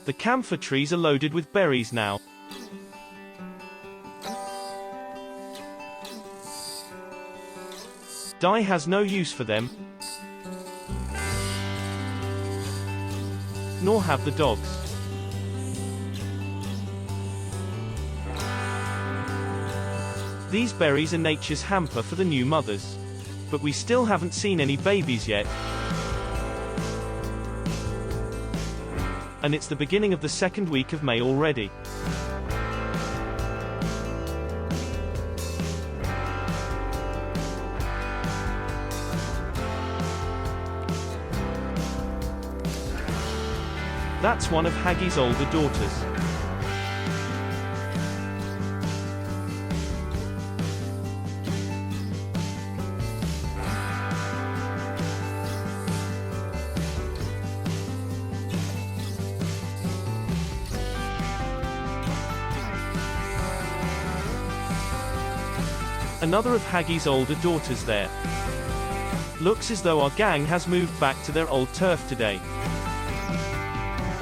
The camphor trees are loaded with berries now. Di has no use for them, nor have the dogs. These berries are nature's hamper for the new mothers. But we still haven't seen any babies yet. And it's the beginning of the second week of May already. That's one of Haggi's older daughters. Another of Haggi's older daughters there. Looks as though our gang has moved back to their old turf today.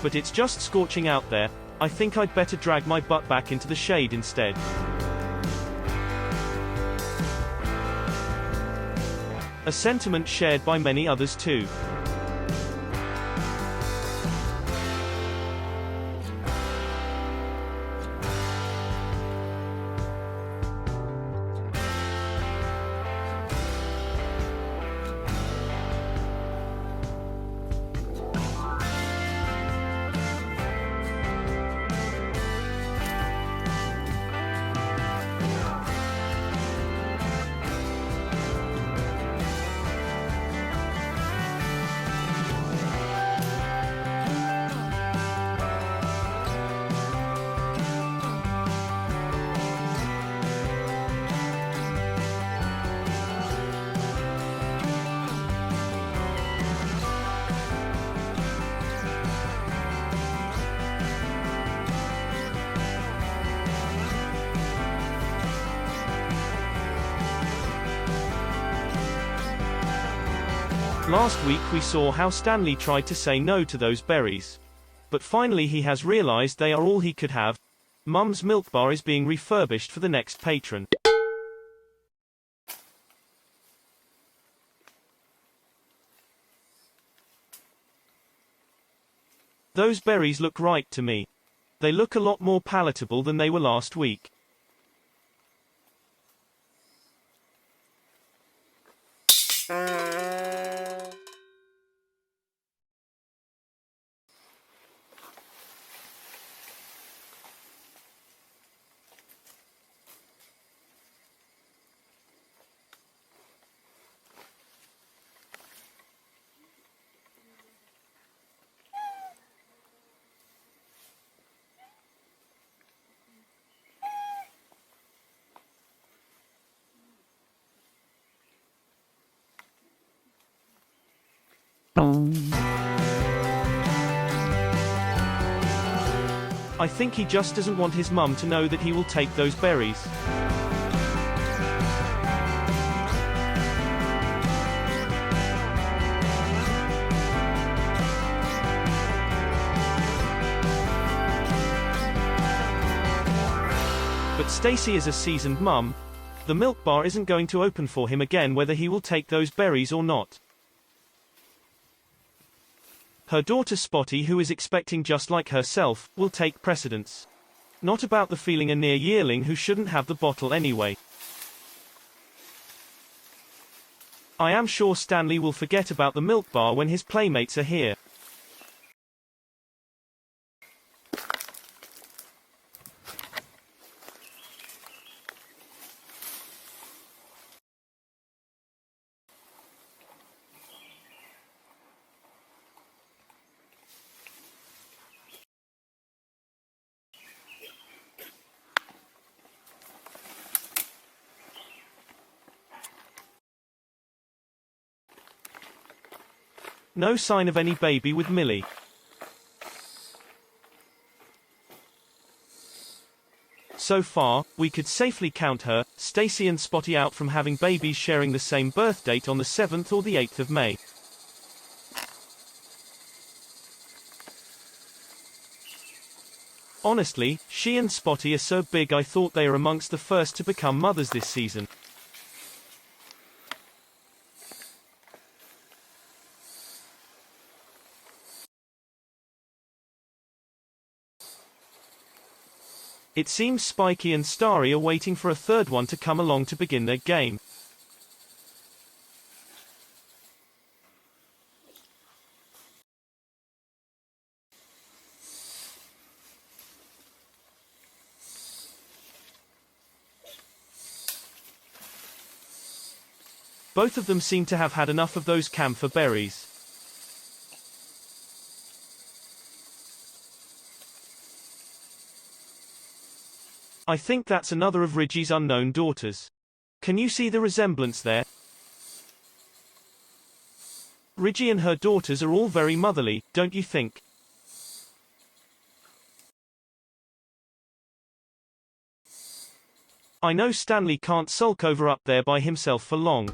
But it's just scorching out there. I think I'd better drag my butt back into the shade instead. A sentiment shared by many others too. Last week we saw how Stanley tried to say no to those berries. But finally he has realized they are all he could have. Mum's milk bar is being refurbished for the next patron. Those berries look right to me. They look a lot more palatable than they were last week. I think he just doesn't want his mum to know that he will take those berries. Stacy is a seasoned mum. The milk bar isn't going to open for him again whether he will take those berries or not. Her daughter Spotty, who is expecting just like herself, will take precedence. Not about the feeling a near yearling who shouldn't have the bottle anyway. I am sure Stanley will forget about the milk bar when his playmates are here. No sign of any baby with Millie. So far, we could safely count her, Stacy and Spotty out from having babies sharing the same birth date on the 7th or the 8th of May. Honestly, she and Spotty are so big I thought they are amongst the first to become mothers this season. It seems Spiky and Starry are waiting for a third one to come along to begin their game. Both of them seem to have had enough of those camphor berries. I think that's another of Ridgie's unknown daughters. Can you see the resemblance there? Ridgie and her daughters are all very motherly, don't you think? I know Stanley can't sulk over up there by himself for long.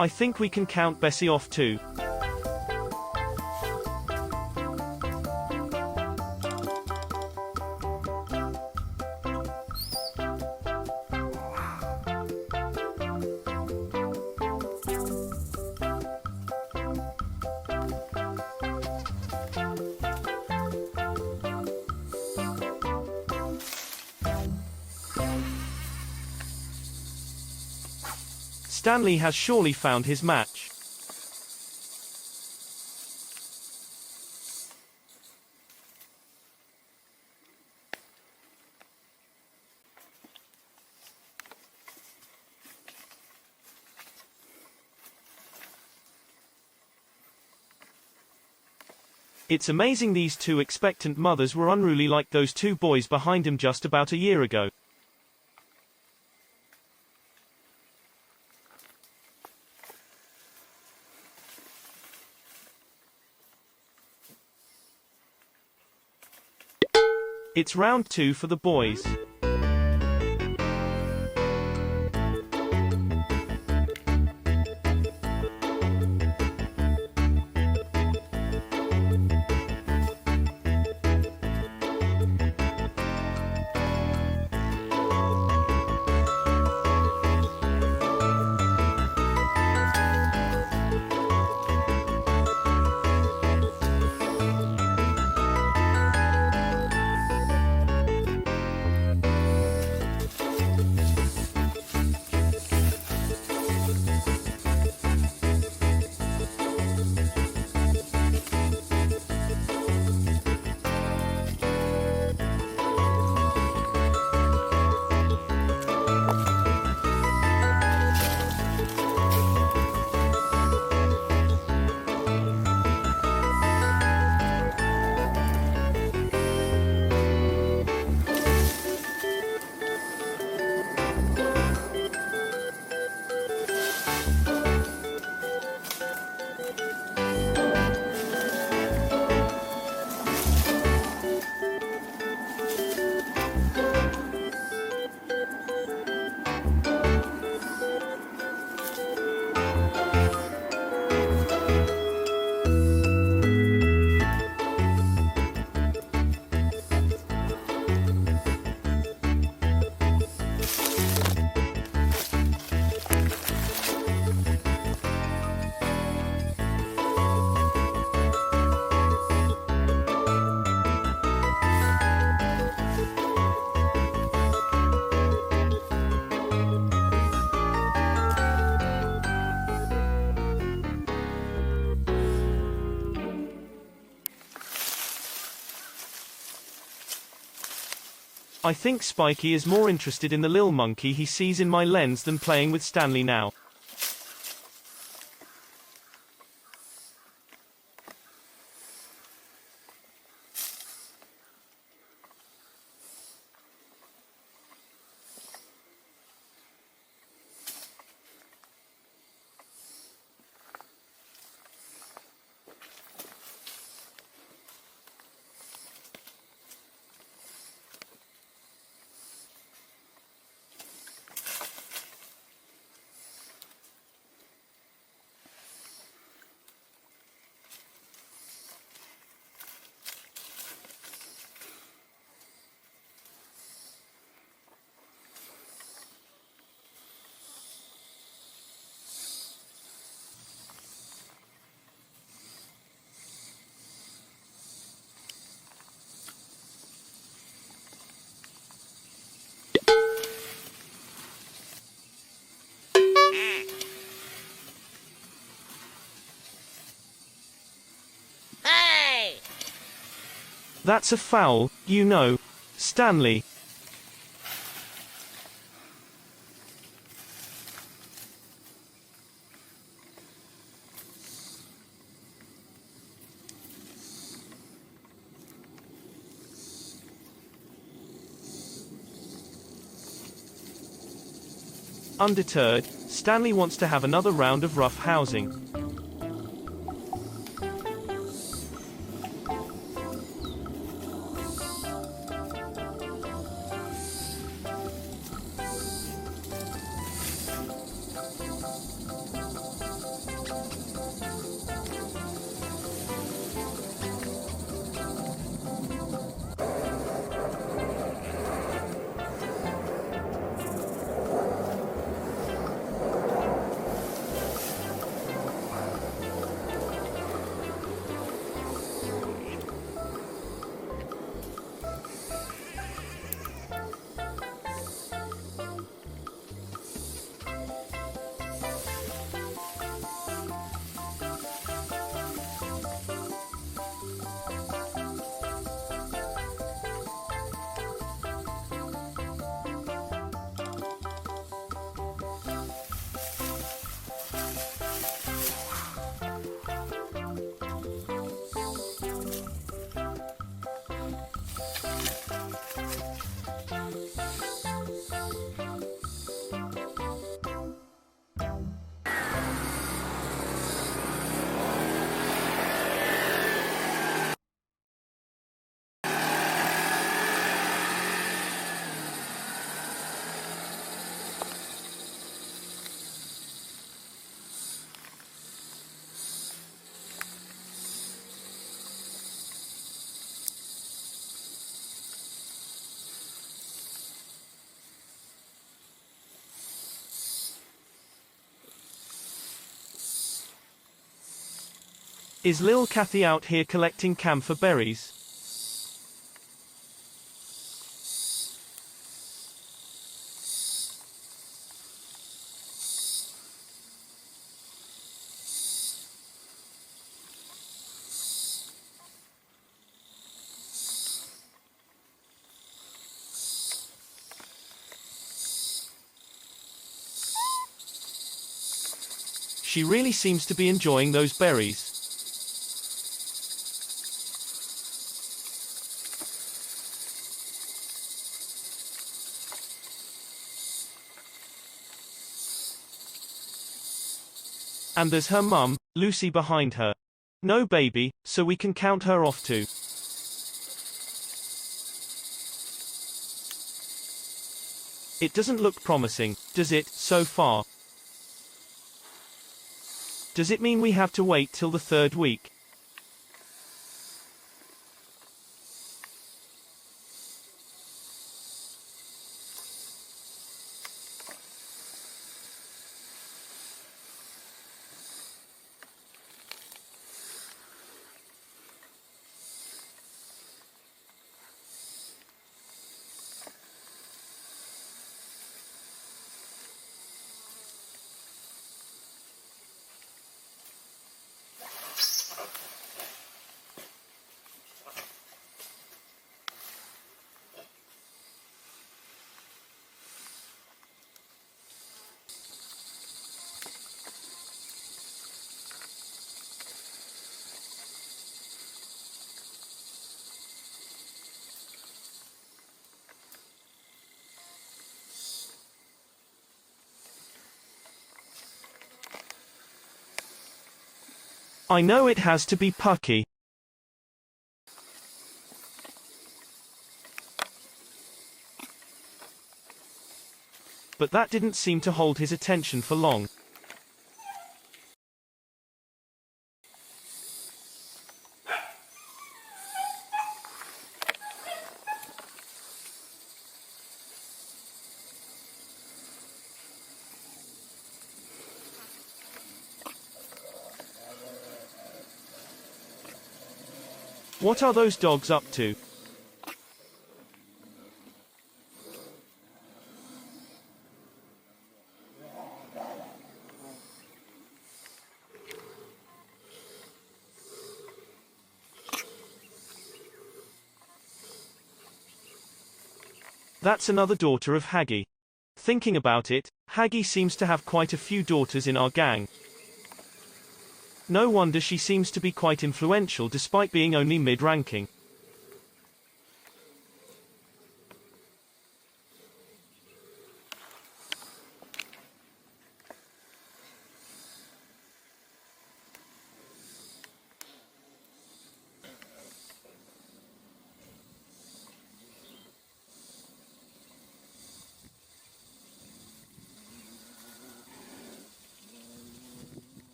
I think we can count Bessie off too. Stanley has surely found his match. It's amazing these two expectant mothers were unruly like those two boys behind him just about a year ago. It's round 2 for the boys. I think Spiky is more interested in the lil monkey he sees in my lens than playing with Stanley now. That's a foul, you know, Stanley. Undeterred, Stanley wants to have another round of rough housing. Is Lil Kathy out here collecting camphor berries? She really seems to be enjoying those berries. And there's her mum, Lucy, behind her. No baby, so we can count her off too. It doesn't look promising, does it, so far? Does it mean we have to wait till the 3rd week? I know it has to be Pucky. But that didn't seem to hold his attention for long. What are those dogs up to? That's another daughter of Haggi. Thinking about it, Haggi seems to have quite a few daughters in our gang. No wonder she seems to be quite influential despite being only mid-ranking.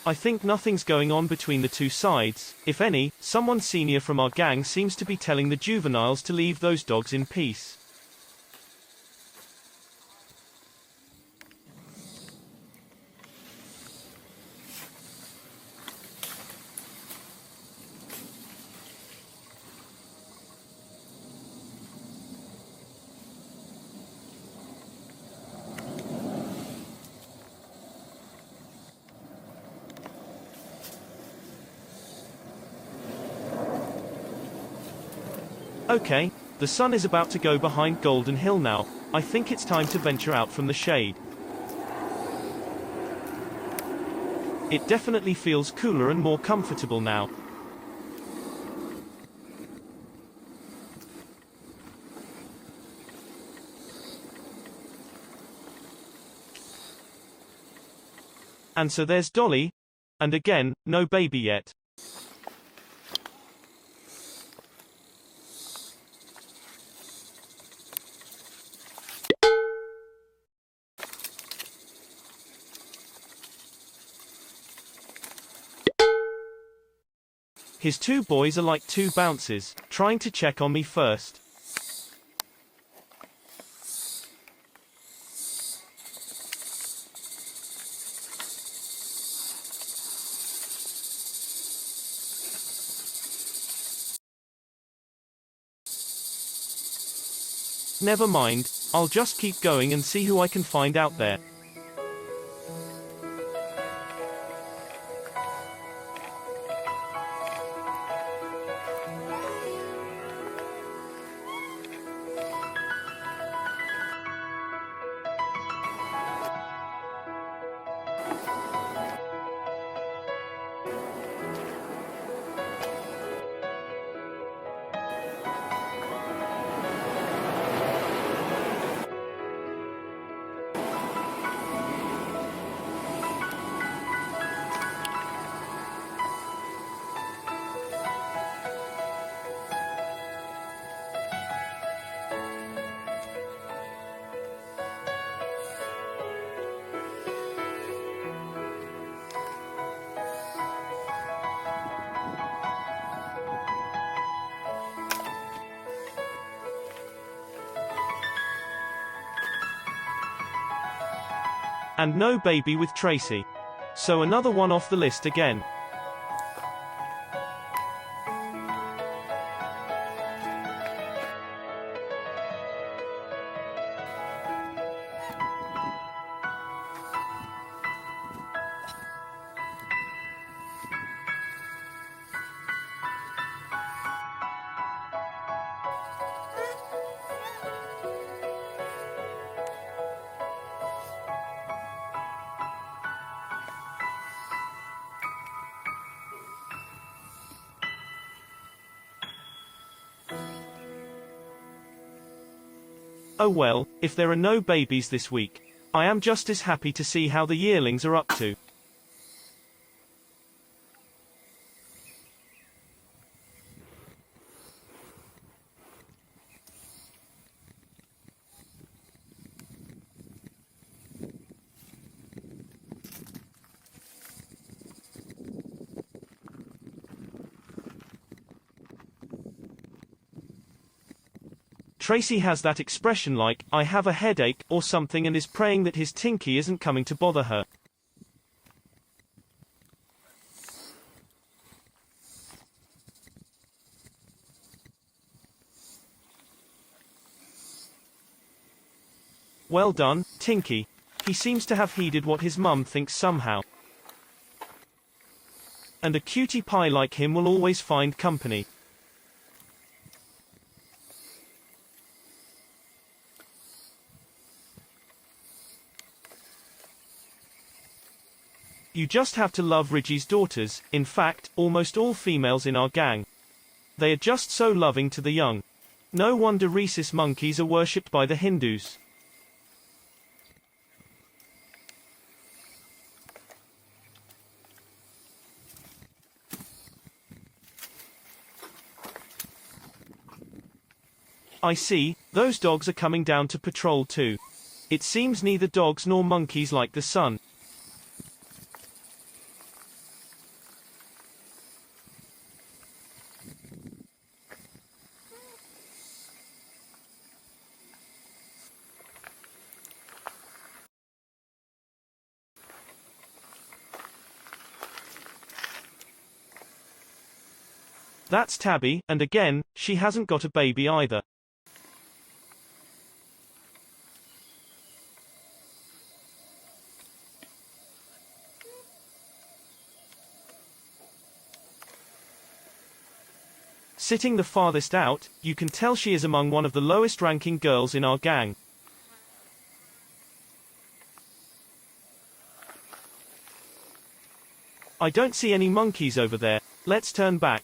I think nothing's going on between the two sides. If any, someone senior from our gang seems to be telling the juveniles to leave those dogs in peace. Okay, the sun is about to go behind Golden Hill now. I think it's time to venture out from the shade. It definitely feels cooler and more comfortable now. And so there's Dolly. And again, no baby yet. His two boys are like two bounces, trying to check on me first. Never mind, I'll just keep going and see who I can find out there. And no baby with Tracy. So another one off the list again. Oh well, if there are no babies this week, I am just as happy to see how the yearlings are up to. Tracy has that expression like, I have a headache, or something, and is praying that his Tinky isn't coming to bother her. Well done, Tinky. He seems to have heeded what his mum thinks somehow. And a cutie pie like him will always find company. You just have to love Ridgie's daughters, in fact, almost all females in our gang. They are just so loving to the young. No wonder rhesus monkeys are worshipped by the Hindus. I see, those dogs are coming down to patrol too. It seems neither dogs nor monkeys like the sun. That's Tabby, and again, she hasn't got a baby either. Sitting the farthest out, you can tell she is among one of the lowest ranking girls in our gang. I don't see any monkeys over there. Let's turn back.